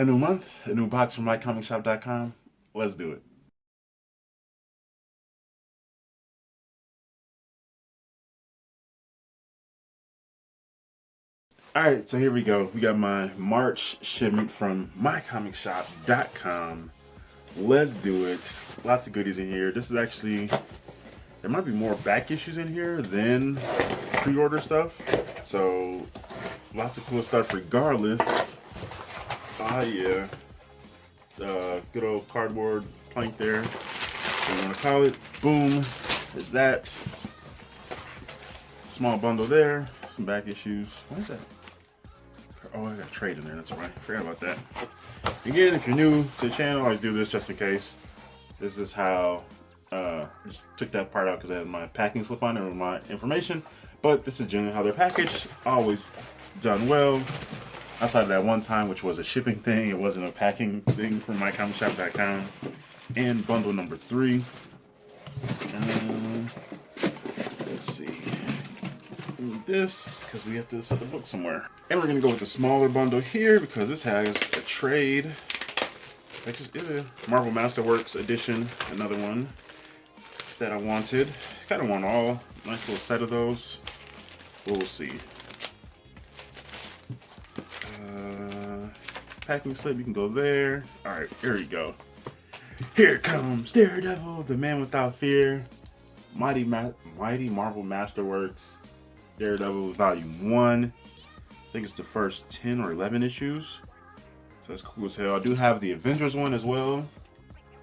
A new month, a new box from MyComicShop.com. Let's do it. Alright, so here we go. We got my March shipment from MyComicShop.com. Let's do it. Lots of goodies in here. This is actually, there might be more back issues in here than pre-order stuff. So, lots of cool stuff regardless. Ah, yeah. Good old cardboard plank there. So you want to call it. Boom. There's that. Small bundle there. Some back issues. What is that? Oh, I got a trade in there. That's right. Forgot about that. Again, if you're new to the channel, I always do this just in case. This is how I just took that part out because I had my packing slip on it with my information. But this is generally how they're packaged. Always done well. Outside of that one time, which was a shipping thing, it wasn't a packing thing from MyComicShop.com. And bundle number 3. Let's see. This, because we have to set the book somewhere. And we're going to go with the smaller bundle here because this has a trade. Marvel Masterworks edition, another one that I wanted. Kind of want all. Nice little set of those. We'll see. Packing slip, you can go there. Alright, here we go. Here comes Daredevil, the Man Without Fear. Mighty Marvel Masterworks. Daredevil Volume 1. I think it's the first 10 or 11 issues. So that's cool as hell. I do have the Avengers one as well.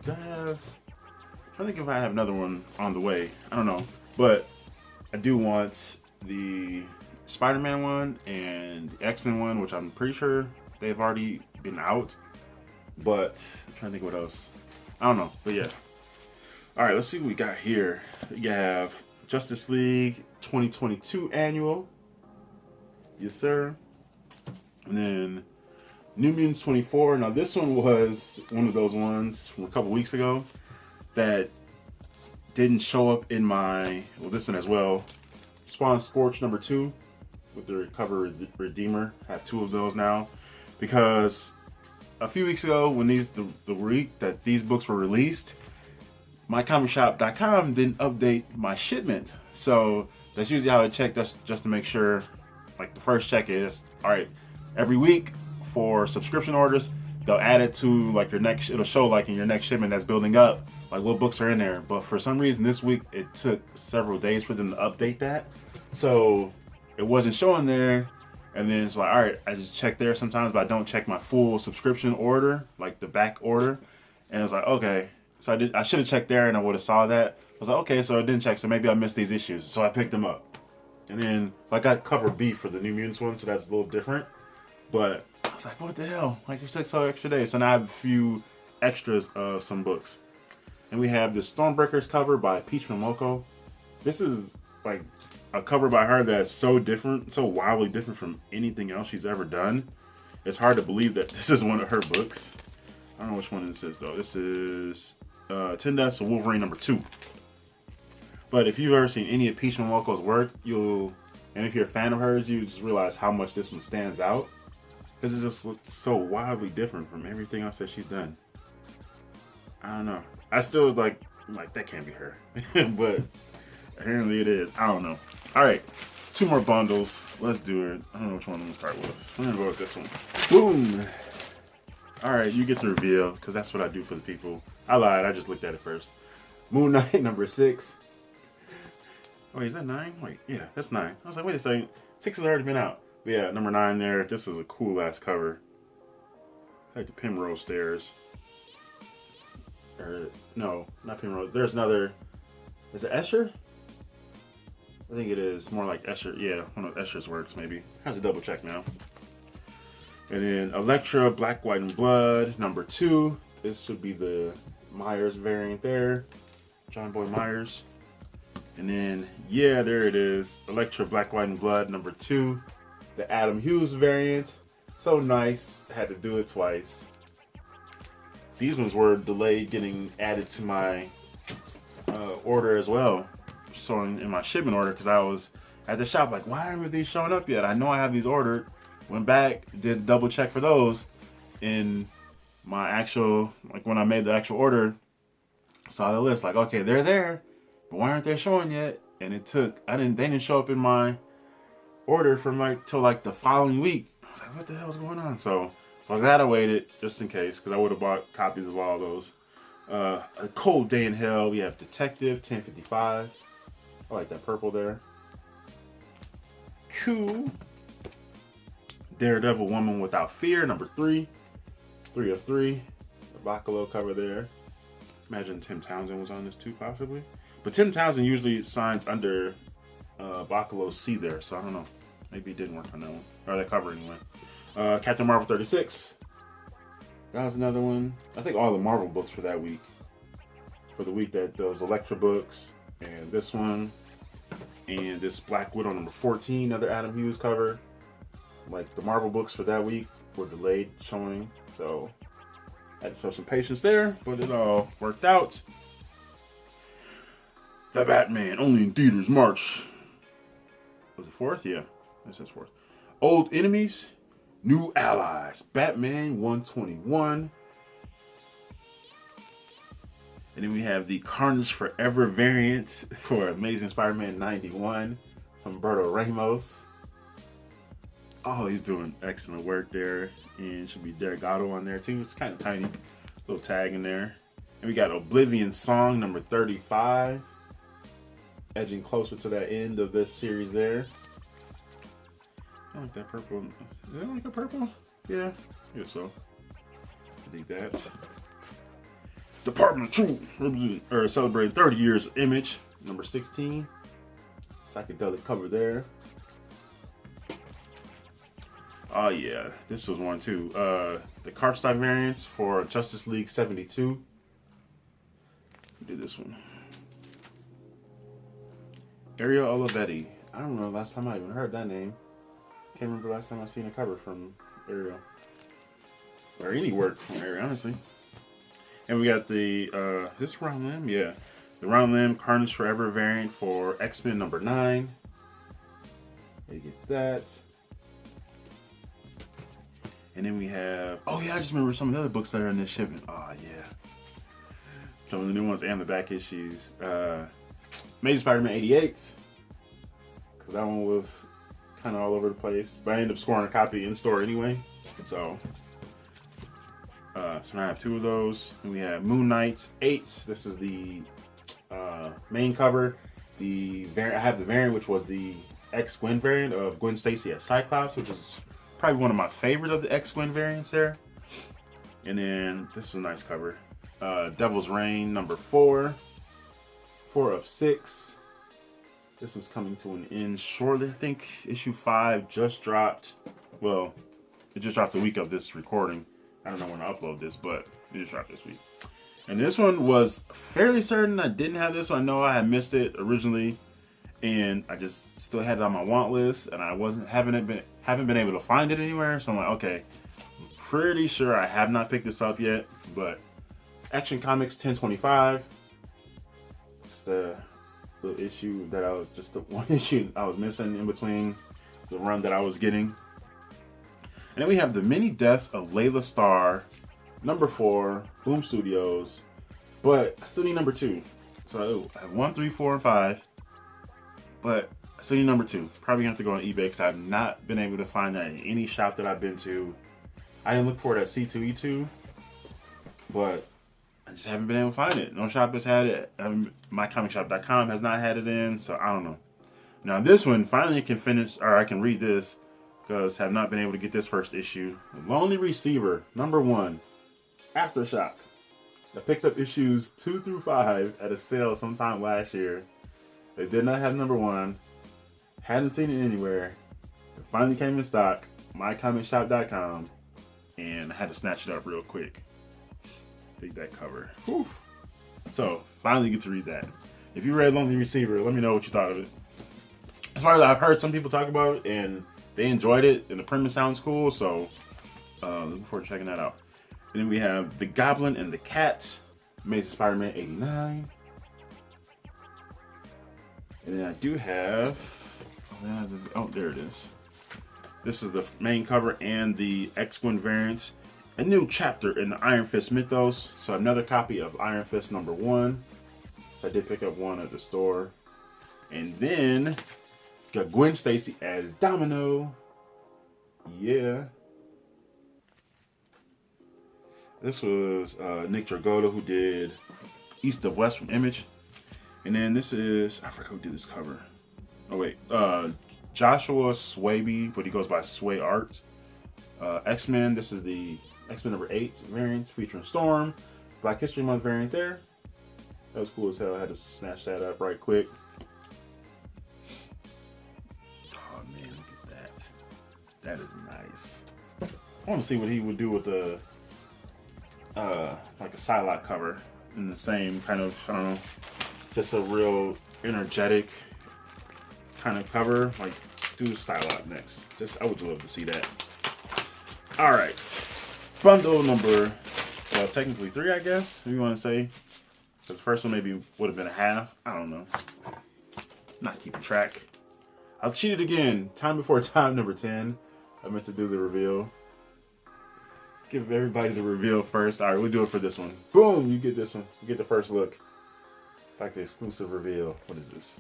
I think if I have another one on the way. I don't know. But I do want the Spider-Man one and the X-Men one, which I'm pretty sure they've already been out. But I'm trying to think what else. I don't know. But yeah. Alright, let's see what we got here. We have Justice League 2022 Annual. Yes, sir. And then New Mutants 24. Now, this one was one of those ones from a couple weeks ago that didn't show up in my, well, this one as well. Spawn Scorch number 2 with the Recover Redeemer. I have 2 of those now because a few weeks ago when the week that these books were released, MyComicShop.com didn't update my shipment. So that's usually how I check, just to make sure. Like the first check is, all right, every week for subscription orders, they'll add it to like your next, it'll show like in your next shipment that's building up, like what books are in there. But for some reason this week, it took several days for them to update that. So it wasn't showing there. And then it's like, all right, I just check there sometimes, but I don't check my full subscription order, like the back order. And it's like, okay. So I should have checked there and I would have saw that. I was like, okay, so I didn't check, so maybe I missed these issues. So I picked them up. And then I got cover B for the New Mutants one, so that's a little different. But I was like, what the hell? Like, you took so extra days. So now I have a few extras of some books. And we have the Stormbreakers cover by Peach Formoko. This is like a cover by her that's so different, so wildly different from anything else she's ever done. It's hard to believe that this is one of her books. I don't know which one this is though. This is 10 Deaths of Wolverine number 2. But if you've ever seen any of Peach Formoko's work, and if you're a fan of hers, you just realize how much this one stands out. Because it just looks so wildly different from everything else that she's done. I don't know. I still like that can't be her. But apparently it is. I don't know. Alright, 2 more bundles. Let's do it. I don't know which one I'm going to start with. I'm going to go with this one. Boom! Alright, you get the reveal, because that's what I do for the people. I lied, I just looked at it first. Moon Knight number 6. Wait, is that 9? Wait, yeah, that's 9. I was like, wait a second. 6 has already been out. But yeah, number 9 there. This is a cool ass cover. Like the Primrose Stairs. Or, no, not Primrose. There's another. Is it Escher? I think it is. More like Escher. Yeah, one of Escher's works, maybe. I have to double check now. And then Elektra, Black, White, and Blood, number 2. This should be the Myers variant there. John Boy Myers. And then, yeah, there it is. Elektra, Black, White, and Blood, number 2. The Adam Hughes variant. So nice. Had to do it twice. These ones were delayed getting added to my order as well. Showing in my shipment order because I was at the shop like, why aren't these showing up yet? I know I have these ordered. Went back, did double check for those. in my actual, like when I made the actual order, saw the list, like, okay, they're there, but why aren't they showing yet? And it took, they didn't show up in my order from like till like the following week. I was like, what the hell is going on? So I'm glad I waited just in case, because I would have bought copies of all of those. A Cold Day in Hell. We have Detective 1055. I like that purple there. Cool. Daredevil Woman Without Fear, number 3. 3 of 3. The Bacalo cover there. Imagine Tim Townsend was on this too, possibly. But Tim Townsend usually signs under Bacalo's C there, so I don't know. Maybe it didn't work on that one. Or that cover anyway. Captain Marvel 36. That was another one. I think all the Marvel books for that week. For the week that those Elektra books. And this one. And this Black Widow number 14, another Adam Hughes cover. Like the Marvel books for that week were delayed showing. So I had to show some patience there, but it all worked out. The Batman, only in theaters, March. Was it 4th? Yeah, it says 4th. Old Enemies, New Allies. Batman 121. And then we have the Carnage Forever variant for Amazing Spider-Man 91 from Alberto Ramos. Oh, he's doing excellent work there. And should be Daredevil on there too. It's kind of tiny. Little tag in there. And we got Oblivion Song number 35. Edging closer to that end of this series there. I like that purple. Is that like a purple? Yeah, I guess so. I think that. Department of Truth, celebrating 30 years of Image, number 16. Psychedelic cover there. Oh yeah, this was one too. The Carpside variants for Justice League 72. We did this one. Ariel Olivetti. I don't know last time I even heard that name. Can't remember last time I seen a cover from Ariel. Or any work from Ariel, honestly. And we got the, this Round Limb? Yeah. The Round Limb Carnage Forever variant for X-Men number 9. You get that. And then we have, oh yeah, I just remember some of the other books that are in this shipment. Oh yeah. Some of the new ones and the back issues. Amazing Spider-Man 88. Because that one was kind of all over the place. But I ended up scoring a copy in store anyway. So now I have 2 of those. And we have Moon Knight 8. This is the main cover. I have the variant, which was the X-Gwen variant of Gwen Stacy as Cyclops, which is probably one of my favorite of the X-Gwen variants there. And then this is a nice cover. Devil's Reign number 4. 4 of 6. This is coming to an end shortly. I think issue 5 just dropped. Well, it just dropped the week of this recording. I don't know when to upload this, but it just dropped this week. And this one was fairly certain I didn't have this one. I know I had missed it originally, and I just still had it on my want list, and I haven't been able to find it anywhere. So I'm like, okay, I'm pretty sure I have not picked this up yet. But Action Comics 1025, just a little issue that the one issue I was missing in between the run that I was getting. And then we have the Many Deaths of Layla Starr, number 4, Boom Studios. But I still need number 2. So I have 1, 3, 4, and 5. But I still need number 2. Probably gonna have to go on eBay because I've not been able to find that in any shop that I've been to. I didn't look for it at C2E2, but I just haven't been able to find it. No shop has had it. MyComicShop.com has not had it in, so I don't know. Now this one, finally I can finish, or I can read this, because I have not been able to get this first issue. Lonely Receiver, number 1, Aftershock. I picked up issues 2 through 5 at a sale sometime last year. They did not have number 1. Hadn't seen it anywhere. It finally came in stock. MyComicShop.com. And I had to snatch it up real quick. Take that cover. Whew. So, finally get to read that. If you read Lonely Receiver, let me know what you thought of it. As far as I've heard some people talk about it, and they enjoyed it, and the premise sounds cool, so looking forward to checking that out. And then we have The Goblin and the Cat, Amazing Spider-Man 89. And then I do have, oh, there it is. This is the main cover and the X-Gwen variant a new chapter in the Iron Fist mythos. So another copy of Iron Fist #1. So I did pick up one at the store. And then got Gwen Stacy as Domino. Yeah. This was Nick Dragotta, who did East of West from Image. And then this is, I forgot who did this cover. Oh wait, Joshua Swaby, but he goes by Sway Art. X-Men, this is the X-Men #8 variant featuring Storm. Black History Month variant there. That was cool as hell. I had to snatch that up right quick. Oh man, look at that. That is nice. I want to see what he would do with the like a Psylocke cover in the same kind of, I don't know, just a real energetic kind of cover. Like, do Psylocke next. Just, I would love to see that. All right, bundle number, well, technically 3, I guess, if you want to say, because the first one maybe would have been a half. I don't know. Not keeping track. I've cheated again. Time before time, number 10. I meant to do the reveal. Give everybody the reveal first. All right, we'll do it for this one. Boom, you get this one. You get the first look. Like the exclusive reveal. What is this?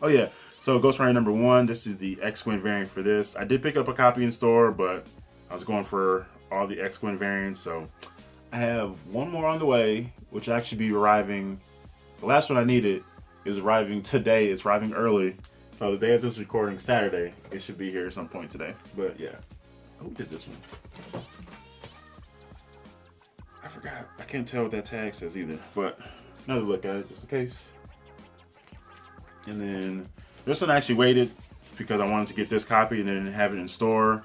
Oh yeah, so Ghostwriter #1. This is the X-Gwen variant for this. I did pick up a copy in store, but I was going for all the X-Gwen variants. So I have one more on the way, which will actually be arriving. The last one I needed is arriving today. It's arriving early. So the day of this recording, Saturday, it should be here at some point today. But yeah, who did this one? I forgot. I can't tell what that tag says either, but another look at it just in case. And then this one I actually waited because I wanted to get this copy and then have it in store.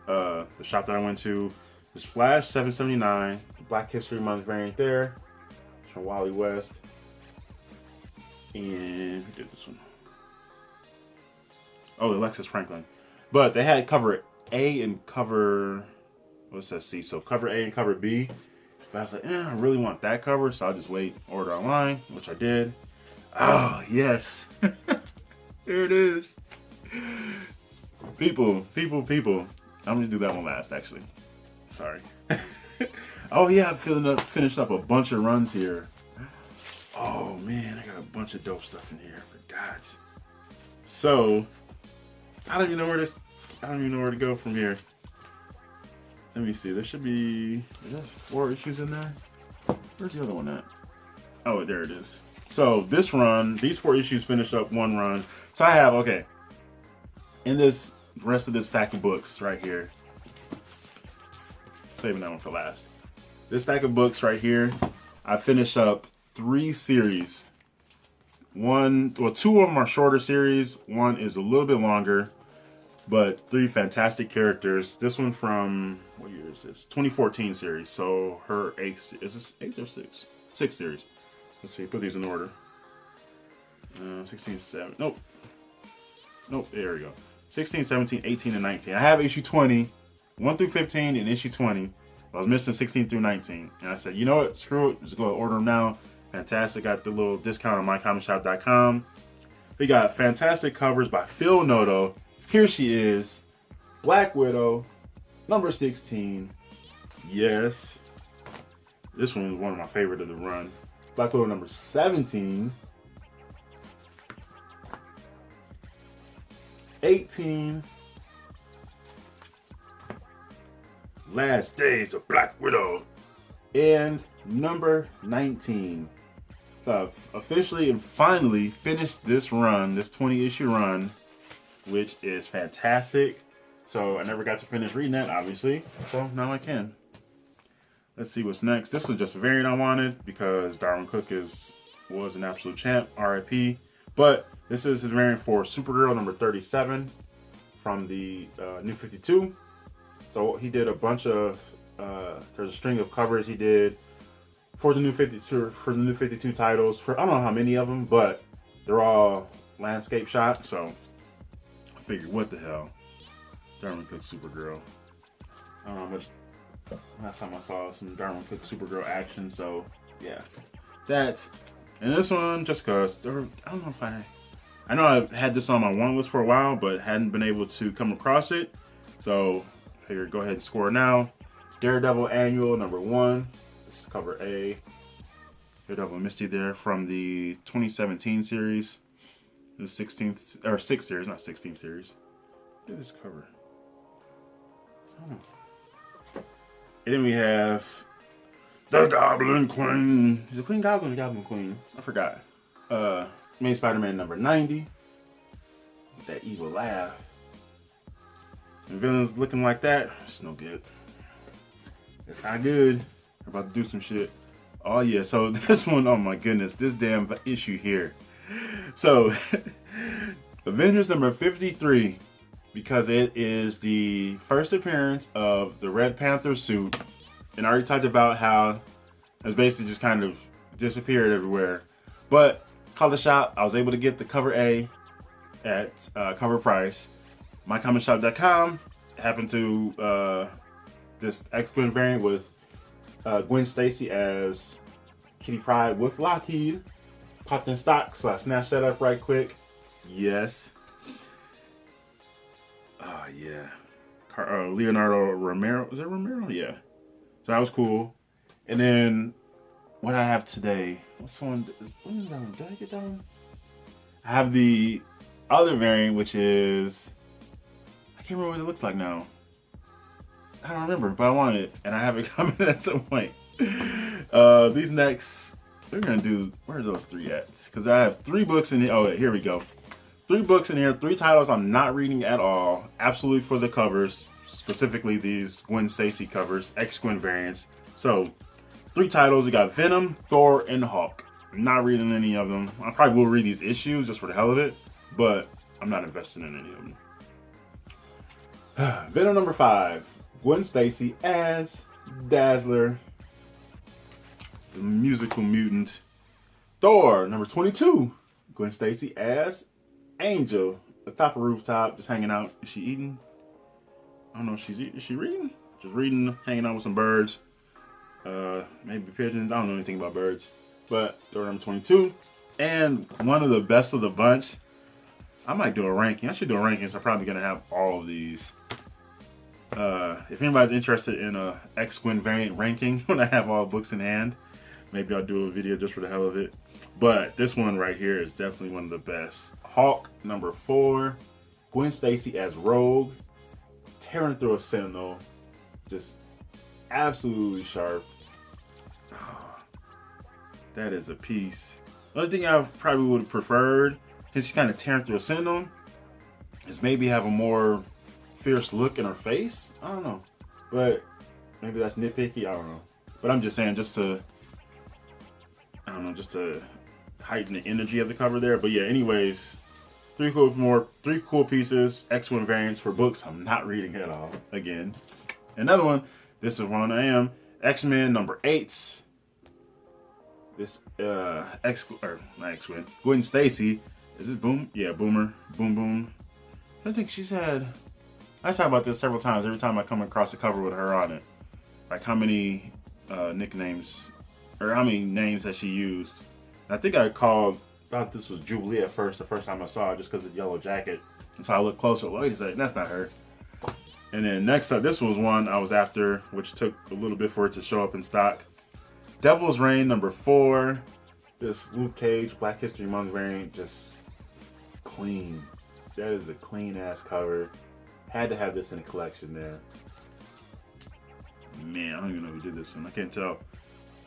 The shop that I went to is Flash 779, the Black History Month variant there. It's from Wally West. And who did this one? Oh, Alexis Franklin. But they had cover A and cover, what's that, C? So cover A and cover B. But I was like, I really want that cover, so I'll just wait, order online, which I did. Oh, yes. Here it is. People. I'm gonna do that one last, actually. Sorry. Oh yeah, I'm finished up a bunch of runs here. Oh man, I got a bunch of dope stuff in here, for God's. So, I don't even know where to go from here. Let me see. There should be 4 issues in there. Where's the other one at? Oh, there it is. So this run, these 4 issues finished up one run. So I have, okay, in this rest of this stack of books right here, saving that one for last. This stack of books right here, I finished up 3 series. 2 of them are shorter series. 1 is a little bit longer. But 3 fantastic characters. This one from, what year is this? 2014 series. So her 8th, is this 8th or 6th? 6th series. Let's see, put these in order. 16, 7, nope. Nope, there we go. 16, 17, 18, and 19. I have issue 20, 1 through 15, and issue 20. I was missing 16 through 19. And I said, you know what, screw it, just go order them now. Fantastic, got the little discount on MyComicShop.com. We got fantastic covers by Phil Noto. Here she is, Black Widow, number 16. Yes. This one was one of my favorite of the run. Black Widow number 17. 18. Last Days of Black Widow. And number 19. So I've officially and finally finished this run, this 20-issue run, which is fantastic. So I never got to finish reading that, obviously. So now I can. Let's see what's next. This was just a variant I wanted because Darwin Cook was an absolute champ, RIP. But this is a variant for Supergirl number 37 from the New 52. So he did a bunch of, there's a string of covers he did for the New 52 titles. For I don't know how many of them, but they're all landscape shots. So I figured, what the hell? Darwin Cook Supergirl. I don't know how much. Last time I saw some Darwin Cook Supergirl action, so yeah, that. And this one, just cause I don't know if I know I've had this on my want list for a while, but hadn't been able to come across it. So figured go ahead and score now. Daredevil Annual number 1. This is cover A. Daredevil Misty there from the 2017 series. The 16th or 6th series, not 16th series. Look at this cover. Oh. And then we have the Goblin Queen. Is it Queen Goblin or Goblin Queen? I forgot. Main Spider-Man number 90. With that evil laugh. And villains looking like that, it's no good. It's not good. We're about to do some shit. Oh yeah, so this one, oh my goodness, this damn issue here. So, Avengers number 53, because it is the first appearance of the Red Panther Suit. And I already talked about how it's basically just kind of disappeared everywhere. But, call the shop, I was able to get the cover A at cover price. MyComicShop.com happened to this X-Gwen variant with Gwen Stacy as Kitty Pryde with Lockheed. Popped in stock, so I snatched that up right quick. Yes. Oh, yeah. Leonardo Romero. Is that Romero? Yeah. So that was cool. And then what I have today. What's one? Did I get that one? I have the other variant, which is. I can't remember what it looks like now. I don't remember, but I want it. And I have it coming at some point. These next. We're gonna do, where are those 3 at? Because I have 3 books in here. Oh, here we go. 3 books in here, 3 titles I'm not reading at all. Absolutely for the covers, specifically these Gwen Stacy covers, X-Gwen variants. So, 3 titles. We got Venom, Thor, and Hulk. I'm not reading any of them. I probably will read these issues just for the hell of it, but I'm not investing in any of them. Venom number 5, Gwen Stacy as Dazzler. The musical mutant. Thor, number 22. Gwen Stacy as Angel. Atop a rooftop, just hanging out. Is she eating? I don't know if she's eating. Is she reading? Just reading, hanging out with some birds. Maybe pigeons. I don't know anything about birds. But Thor, number 22. And one of the best of the bunch. I might do a ranking. I should do a ranking, so I'm probably going to have all of these. If anybody's interested in a X-Gwen variant ranking, when I have all books in hand, maybe I'll do a video just for the hell of it. But this one right here is definitely one of the best. Hulk, number 4. Gwen Stacy as Rogue. Tearing through a Sentinel. Just absolutely sharp. That is a piece. The only thing I probably would have preferred, since she's kind of tearing through a Sentinel, is maybe have a more fierce look in her face. I don't know. But maybe that's nitpicky. I don't know. But I'm just saying, just to heighten the energy of the cover there. But yeah, anyways, 3 cool pieces, X-Gwen variants for books I'm not reading at all. Again, another one. This is one I am. X-Men number 8. This not X-Gwen. Gwen Stacy. Is it Boom? Yeah, Boomer. Boom Boom. I think she's had. I talk about this several times. Every time I come across a cover with her on it, like how many nicknames or how many names has she used. I think I thought this was Jubilee at first, the first time I saw it, just because of the yellow jacket. And so I looked closer, wait a second, that's not her. And then next up, this was one I was after, which took a little bit for it to show up in stock. Devil's Reign number 4. This Luke Cage Black History Month variant, just clean. That is a clean ass cover. Had to have this in the collection there. Man, I don't even know who did this one. I can't tell.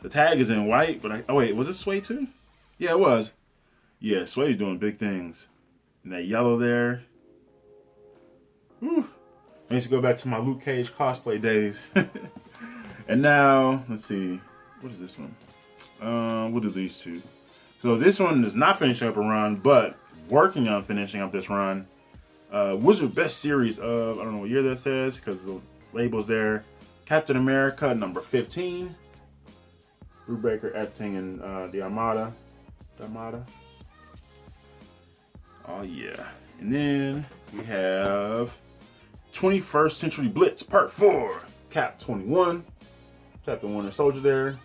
The tag is in white, but oh wait, was it Sway too? Yeah, it was. Yeah, Sway doing big things. And that yellow there. Whew. I used to go back to my Luke Cage cosplay days. And now, let's see. What is this one? We'll do these 2. So this one is not finishing up a run, but working on finishing up this run. Wizard Best Series of, I don't know what year that says, because the label's there. Captain America, number 15. Brubaker, Epting, and the Armada. Oh, yeah. And then we have 21st Century Blitz, Part 4. Cap 21. Captain Winter Soldier there.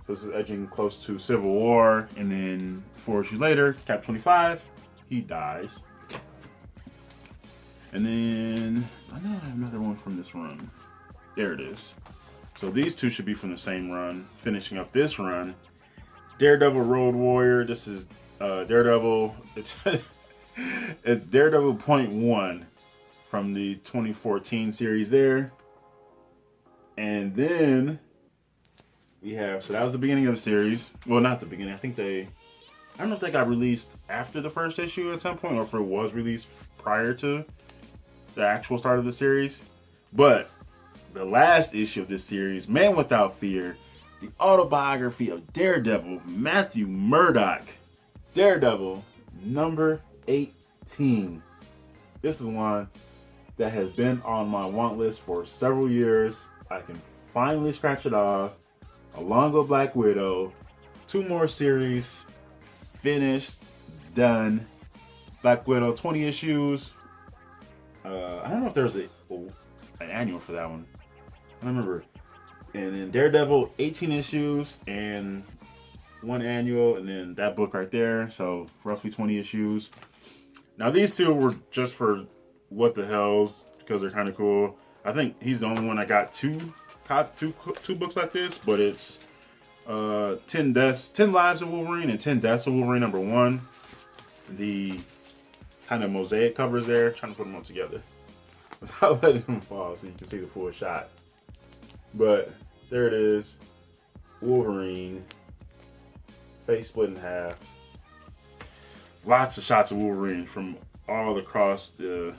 So this is edging close to Civil War. And then 4 issues later, Cap 25. He dies. And then I know I have another one from this run. There it is. So these two should be from the same run. Finishing up this run, Daredevil Road Warrior. This is Daredevil. It's Daredevil .1 from the 2014 series there. And then we have, so that was the beginning of the series. Well, not the beginning. I don't know if they got released after the first issue at some point, or if it was released prior to the actual start of the series. But the last issue of this series, Man Without Fear, the autobiography of Daredevil, Matthew Murdock. Daredevil number 18. This is one that has been on my want list for several years. I can finally scratch it off. Along with Black Widow. 2 more series. Finished. Done. Black Widow 20 issues. I don't know if there was an annual for that one. I don't remember. And then Daredevil 18 issues and 1 annual, and then that book right there. So roughly 20 issues. Now these two were just for what the hells, because they're kind of cool. I think he's the only one I got two books like this, but it's 10 Lives of Wolverine and 10 Deaths of Wolverine number 1. The kind of mosaic covers there, trying to put them all together without letting them fall so you can see the full shot. But there it is, Wolverine, face split in half. Lots of shots of Wolverine from all across the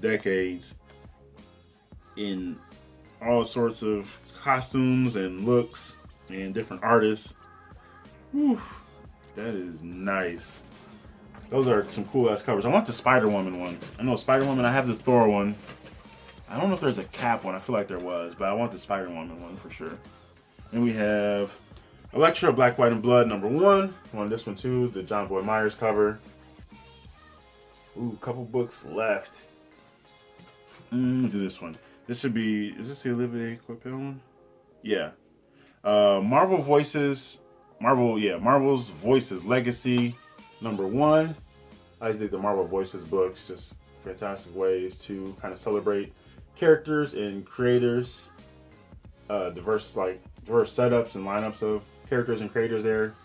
decades in all sorts of costumes and looks and different artists. Whew, that is nice. Those are some cool ass covers. I want the Spider-Woman one. I know Spider-Woman, I have the Thor one. I don't know if there's a Cap one, I feel like there was, but I want the Spider-Woman one for sure. And we have Elektra, Black, White, and Blood number 1. I want this one too, the John Boy Myers cover. Ooh, a couple books left. Do this one. This should be, is this the Olivier Coipel one? Yeah. Marvel's Voices Legacy number 1. I think the Marvel Voices books, just fantastic ways to kind of celebrate characters and creators, diverse setups and lineups of characters and creators there,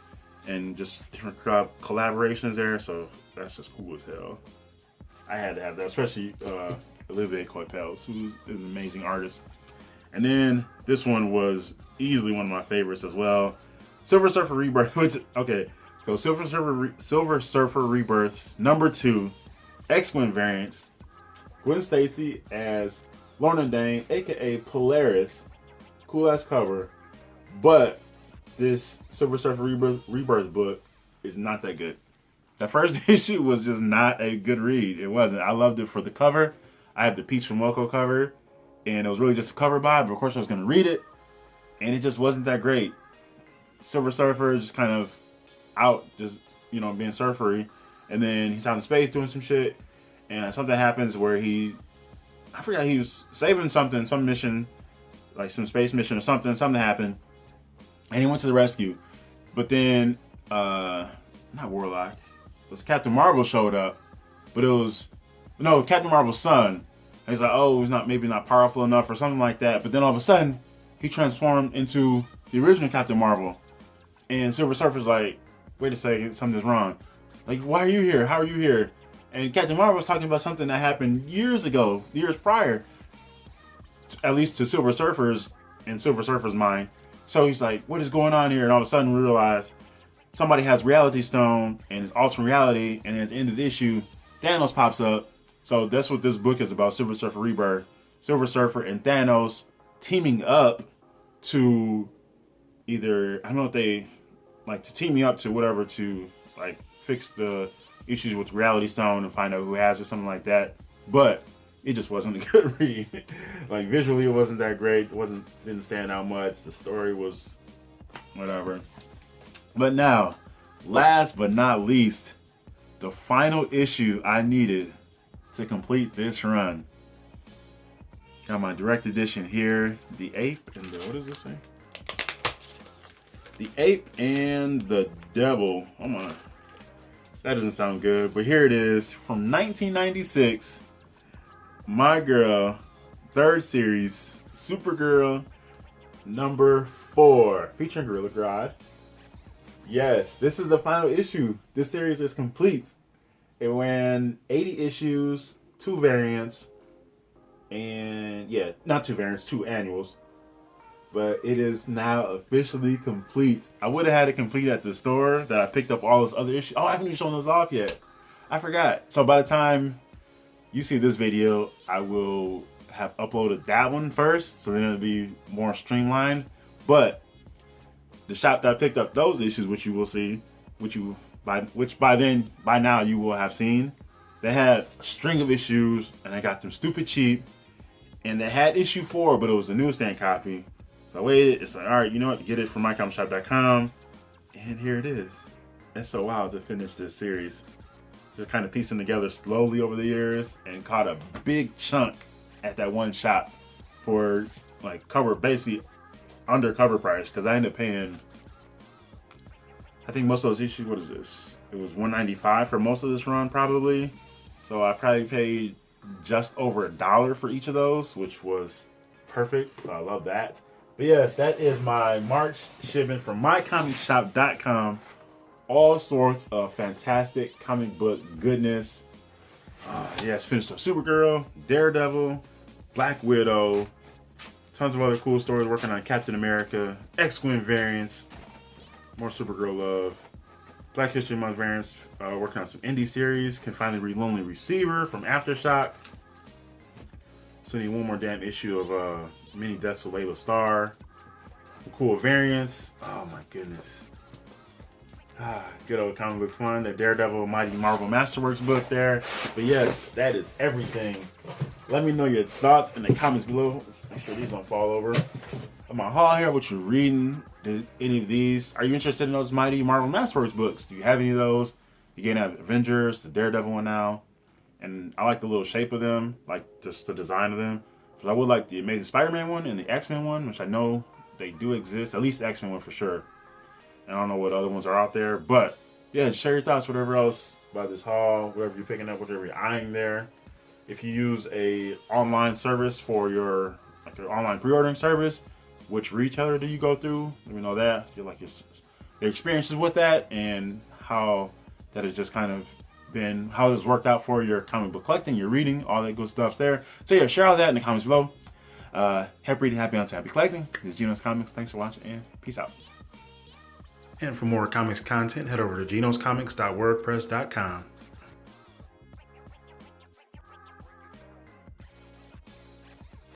and just different collaborations there. So that's just cool as hell. I had to have that, especially Olivier Coipel, who is an amazing artist. And then this one was easily one of my favorites as well. Silver Surfer Rebirth. Okay, so Silver Surfer Rebirth number 2, X-Gwen variant. Gwen Stacy as Lorna Dane, aka Polaris. Cool ass cover. But this Silver Surfer Rebirth book is not that good. That first issue was just not a good read. It wasn't. I loved it for the cover. I have the Peach Formoko cover, and it was really just a cover by, but of course I was going to read it, and it just wasn't that great. Silver Surfer is just kind of out, just, you know, being surfery, and then he's out in space doing some shit, and something happens where I forgot, he was saving something, some mission, like some space mission or something happened, and he went to the rescue. But then, not Warlock, it was Captain Marvel showed up, but it was, no, Captain Marvel's son. And he's like, oh, he's maybe not powerful enough or something like that. But then all of a sudden, he transformed into the original Captain Marvel. And Silver Surfer's like, wait a second, something's wrong. Like, why are you here? How are you here? And Captain Marvel was talking about something that happened years ago, years prior, at least to Silver Surfer's, in Silver Surfer's mind. So he's like, what is going on here? And all of a sudden we realize somebody has Reality Stone and is altering reality. And at the end of the issue, Thanos pops up. So that's what this book is about, Silver Surfer Rebirth. Silver Surfer and Thanos teaming up to either, I don't know if they, like, to team me up to whatever, to like fix the issues with Reality Stone and find out who has it, something like that. But it just wasn't a good read. Like, visually it wasn't that great. It didn't stand out much. The story was whatever. But now, last but not least, the final issue I needed to complete this run. Got my direct edition here. The Ape and the, what does this say? The Ape and the Devil. Oh my, that doesn't sound good, but here it is from 1996. My Girl, 3rd series, Supergirl number 4, featuring Gorilla Grodd. Yes, this is the final issue. This series is complete. It ran 80 issues, 2 variants, and yeah, not 2 variants, 2 annuals. But it is now officially complete. I would have had it complete at the store that I picked up all those other issues. Oh, I haven't even shown those off yet. I forgot. So by the time you see this video, I will have uploaded that one first, so then it'll be more streamlined. But the shop that I picked up those issues, which you will see, which by now you will have seen, they had a string of issues, and I got them stupid cheap. And they had issue 4, but it was a newsstand copy. So I waited. It's like, all right, you know what? Get it from MyComicShop.com, and here it is. It's so wild to finish this series. Just kind of piecing together slowly over the years, and caught a big chunk at that one shop for like basically undercover price, because I ended up paying, I think most of those issues, what is this? It was $1.95 for most of this run probably. So I probably paid just over $1 for each of those, which was perfect. So I love that. But yes, that is my March shipment from MyComicShop.com. All sorts of fantastic comic book goodness. Yes, finished up Supergirl, Daredevil, Black Widow, tons of other cool stories, working on Captain America, Gwen variants, more Supergirl love, Black History Month variants, working on some indie series, can finally read Lonely Receiver from Aftershock. So need one more damn issue of Mini Deaths of Layla Starr. Some cool variants. Oh my goodness. Good old comic book fun. The Daredevil Mighty Marvel Masterworks book there. But yes, that is everything. Let me know your thoughts in the comments below. Make sure these don't fall over. On my haul here, what you're reading. Did any of these? Are you interested in those Mighty Marvel Masterworks books? Do you have any of those? You getting out Avengers, the Daredevil one now. And I like the little shape of them, like just the design of them. So I would like the Amazing Spider-Man one and the X-Men one, which I know they do exist. At least the X-Men one for sure. I don't know what other ones are out there, but yeah, share your thoughts, whatever else about this haul, whatever you're picking up, whatever you're eyeing there. If you use a online service for your online pre-ordering service, which retailer do you go through? Let me know that. Feel like your experiences with that, and how that has just kind of been, how it's worked out for your comic book collecting, your reading, all that good stuff there. So yeah, share all that in the comments below. Happy reading, happy hunting, happy collecting. This is Geno's Comics. Thanks for watching, and peace out. And for more comics content, head over to genoscomics.wordpress.com.